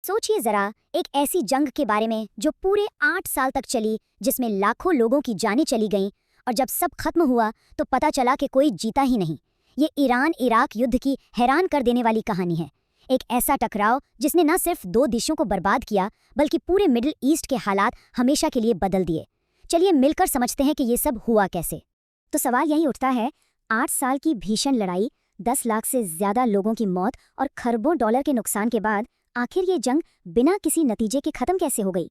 सोचिए जरा एक ऐसी जंग के बारे में जो पूरे 8 साल तक चली, जिसमें लाखों लोगों की जानें चली गईं, और जब सब खत्म हुआ तो पता चला कि कोई जीता ही नहीं। ये ईरान इराक युद्ध की हैरान कर देने वाली कहानी है। एक ऐसा टकराव जिसने न सिर्फ दो देशों को बर्बाद किया, बल्कि पूरे मिडिल ईस्ट के हालात हमेशा के लिए बदल दिए। चलिए मिलकर समझते हैं कि ये सब हुआ कैसे। तो सवाल यही उठता है, 8 साल की भीषण लड़ाई, 10 लाख से ज्यादा लोगों की मौत और खरबों डॉलर के नुकसान के बाद आखिर ये जंग बिना किसी नतीजे के खत्म कैसे हो गई?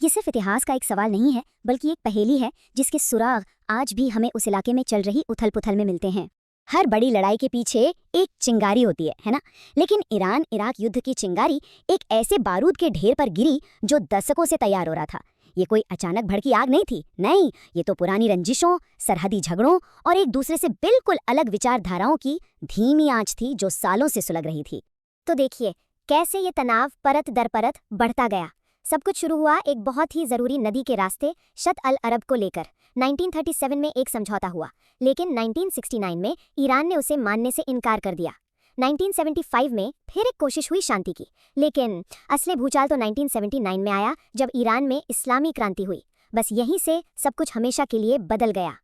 ये सिर्फ इतिहास का एक सवाल नहीं है, बल्कि एक पहेली है जिसके सुराग आज भी हमें उस इलाके में चल रही उथल पुथल में मिलते हैं। हर बड़ी लड़ाई के पीछे एक चिंगारी होती है ना? लेकिन ईरान इराक युद्ध की चिंगारी एक ऐसे बारूद के ढेर पर गिरी जो दशकों से तैयार हो रहा था। ये कोई अचानक भड़की आग नहीं थी, नहीं, ये तो पुरानी रंजिशों, सरहदी झगड़ों और एक दूसरे से बिल्कुल अलग विचारधाराओं की धीमी आंच थी जो सालों से सुलग रही थी। तो देखिए कैसे ये तनाव परत दर परत बढ़ता गया। सब कुछ शुरू हुआ एक बहुत ही जरूरी नदी के रास्ते शत अल अरब को लेकर। 1937 में एक समझौता हुआ, लेकिन 1969 में ईरान ने उसे मानने से इनकार कर दिया। 1975 में फिर एक कोशिश हुई शांति की, लेकिन असली भूचाल तो 1979 में आया जब ईरान में इस्लामी क्रांति हुई। बस यहीं से सब कुछ हमेशा के लिए बदल गया।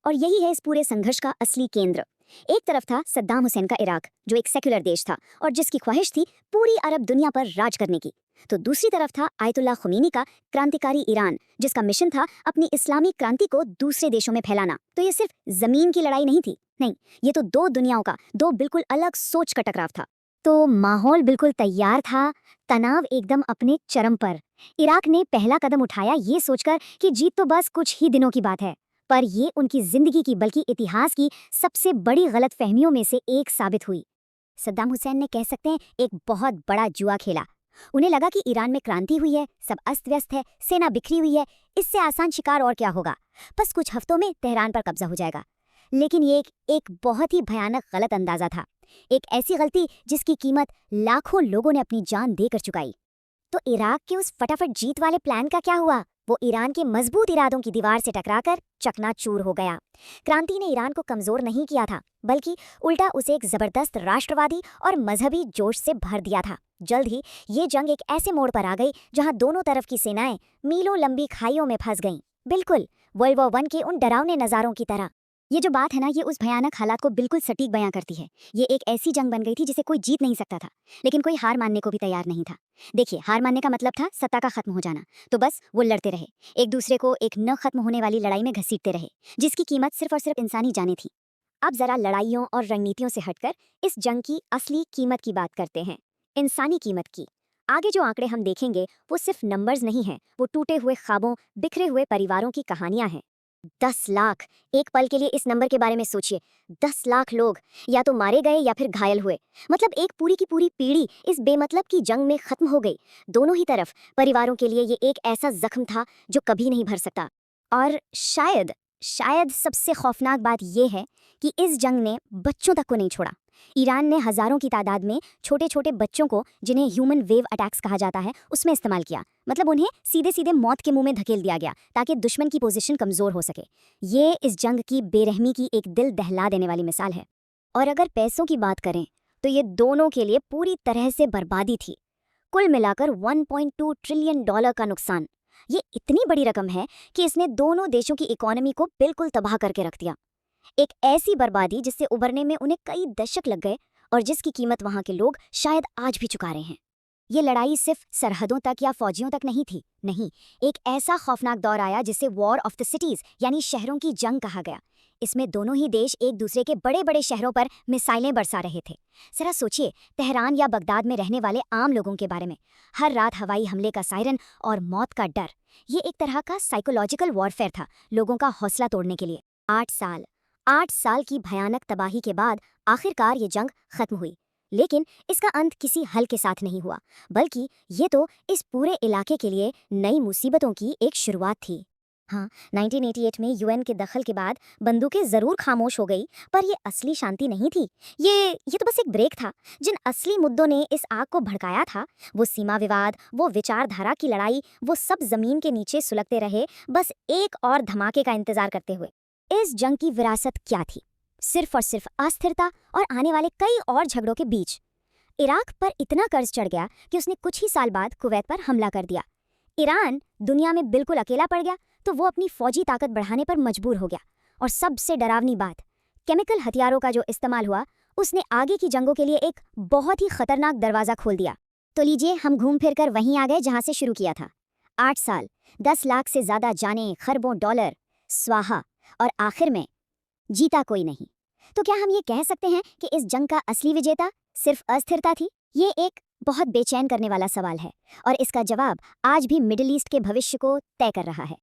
और यही है इस पूरे संघर्ष का असली केंद्र। एक तरफ था सद्दाम हुसैन का इराक, जो एक सेक्युलर देश था और जिसकी ख्वाहिश थी पूरी अरब दुनिया पर राज करने की। तो दूसरी तरफ था आयतुल्लाह खुमैनी का क्रांतिकारी ईरान, जिसका मिशन था अपनी इस्लामी क्रांति को दूसरे देशों में फैलाना। तो ये सिर्फ जमीन की लड़ाई नहीं थी, नहीं, ये तो दो दुनियाओं का, दो बिल्कुल अलग सोच का टकराव था। तो माहौल बिल्कुल तैयार था, तनाव एकदम अपने चरम पर। इराक ने पहला कदम उठाया ये सोचकर कि जीत तो बस कुछ ही दिनों की बात है, पर ये उनकी जिंदगी की बल्कि इतिहास की सबसे बड़ी गलतफहमियों में से एक साबित हुई। सद्दाम हुसैन ने कह सकते हैं एक बहुत बड़ा जुआ खेला। उन्हें लगा कि ईरान में क्रांति हुई है, सब अस्त व्यस्त है, सेना बिखरी हुई है, इससे आसान शिकार और क्या होगा, बस कुछ हफ्तों में तेहरान पर कब्जा हो जाएगा। लेकिन ये एक बहुत ही भयानक गलत अंदाजा था, एक ऐसी गलती जिसकी कीमत लाखों लोगों ने अपनी जान देकर चुकाई। तो इराक के उस फटाफट जीत वाले प्लान का क्या हुआ? वो ईरान के मजबूत इरादों की दीवार से टकराकर चकनाचूर हो गया। क्रांति ने ईरान को कमजोर नहीं किया था, बल्कि उल्टा उसे एक जबरदस्त राष्ट्रवादी और मजहबी जोश से भर दिया था। जल्द ही ये जंग एक ऐसे मोड़ पर आ गई जहां दोनों तरफ की सेनाएं मीलों लंबी खाइयों में फंस गईं, बिल्कुल वर्ल्ड वॉर 1 के उन डरावने नजारों की तरह। ये जो बात है ना, ये उस भयानक हालात को बिल्कुल सटीक बयां करती है। ये एक ऐसी जंग बन गई थी जिसे कोई जीत नहीं सकता था, लेकिन कोई हार मानने को भी तैयार नहीं था। देखिए, हार मानने का मतलब था सत्ता का खत्म हो जाना। तो बस वो लड़ते रहे, एक दूसरे को एक न खत्म होने वाली लड़ाई में घसीटते रहे, जिसकी कीमत सिर्फ और सिर्फ इंसानी जानें थी। अब जरा लड़ाइयों और रणनीतियों से हटकर इस जंग की असली कीमत की बात करते हैं, इंसानी कीमत की। आगे जो आंकड़े हम देखेंगे वो सिर्फ नंबर्स नहीं हैं, वो टूटे हुए ख्वाबों, बिखरे हुए परिवारों की कहानियां हैं। 10 लाख, एक पल के लिए इस नंबर के बारे में सोचिए। 10 लाख लोग या तो मारे गए या फिर घायल हुए, मतलब एक पूरी की पूरी पीढ़ी इस बेमतलब की जंग में खत्म हो गई। दोनों ही तरफ परिवारों के लिए ये एक ऐसा जख्म था जो कभी नहीं भर सकता। और शायद शायद सबसे खौफनाक बात यह है कि इस जंग ने बच्चों तक को नहीं छोड़ा। ईरान ने हजारों की तादाद में छोटे छोटे बच्चों को, जिन्हें ह्यूमन वेव अटैक्स कहा जाता है, उसमें इस्तेमाल किया। मतलब उन्हें सीधे सीधे मौत के मुंह में धकेल दिया गया ताकि दुश्मन की पोजीशन कमजोर हो सके। ये इस जंग की बेरहमी की एक दिल दहला देने वाली मिसाल है। और अगर पैसों की बात करें तो ये दोनों के लिए पूरी तरह से बर्बादी थी। कुल मिलाकर 1.2 ट्रिलियन डॉलर का नुकसान। ये इतनी बड़ी रकम है कि इसने दोनों देशों की इकोनॉमी को बिल्कुल तबाह करके रख दिया। एक ऐसी बर्बादी जिससे उबरने में उन्हें कई दशक लग गए और जिसकी कीमत वहां के लोग शायद आज भी चुका रहे हैं। ये लड़ाई सिर्फ सरहदों तक या फौजियों तक नहीं थी, नहीं, एक ऐसा खौफनाक दौर आया जिसे वॉर ऑफ द सिटीज यानी शहरों की जंग कहा गया। इसमें दोनों ही देश एक दूसरे के बड़े बड़े शहरों पर मिसाइलें बरसा रहे थे। जरा सोचिए, तेहरान या बगदाद में रहने वाले आम लोगों के बारे में। हर रात हवाई हमले का सायरन और मौत का डर। ये एक तरह का साइकोलॉजिकल वॉरफेयर था, लोगों का हौसला तोड़ने के लिए। 8 साल की भयानक तबाही के बाद आखिरकार ये जंग खत्म हुई। लेकिन इसका अंत किसी हल के साथ नहीं हुआ, बल्कि ये तो इस पूरे इलाके के लिए नई मुसीबतों की एक शुरुआत थी। हाँ, 1988 में यूएन के दखल के बाद बंदूकें जरूर खामोश हो गई, पर ये असली शांति नहीं थी। ये तो बस एक ब्रेक था। जिन असली मुद्दों ने इस आग को भड़काया था, वो सीमा विवाद, वो विचारधारा की लड़ाई, वो सब जमीन के नीचे सुलगते रहे, बस एक और धमाके का इंतजार करते हुए। इस जंग की विरासत क्या थी? सिर्फ और सिर्फ अस्थिरता और आने वाले कई और झगड़ों के बीच। इराक पर इतना कर्ज चढ़ गया कि उसने कुछ ही साल बाद कुवैत पर हमला कर दिया। ईरान दुनिया में बिल्कुल अकेला पड़ गया तो वो अपनी फौजी ताकत बढ़ाने पर मजबूर हो गया। और सबसे डरावनी बात, केमिकल हथियारों का जो इस्तेमाल हुआ उसने आगे की जंगों के लिए एक बहुत ही खतरनाक दरवाज़ा खोल दिया। तो लीजिए हम घूम फिर कर वहीं आ गए जहाँ से शुरू किया था। 8 साल, 10 लाख से ज़्यादा जानें, खरबों डॉलर, स्वाहा, और आखिर में जीता कोई नहीं। तो क्या हम ये कह सकते हैं कि इस जंग का असली विजेता सिर्फ अस्थिरता थी? ये एक बहुत बेचैन करने वाला सवाल है और इसका जवाब आज भी मिडिल ईस्ट के भविष्य को तय कर रहा है।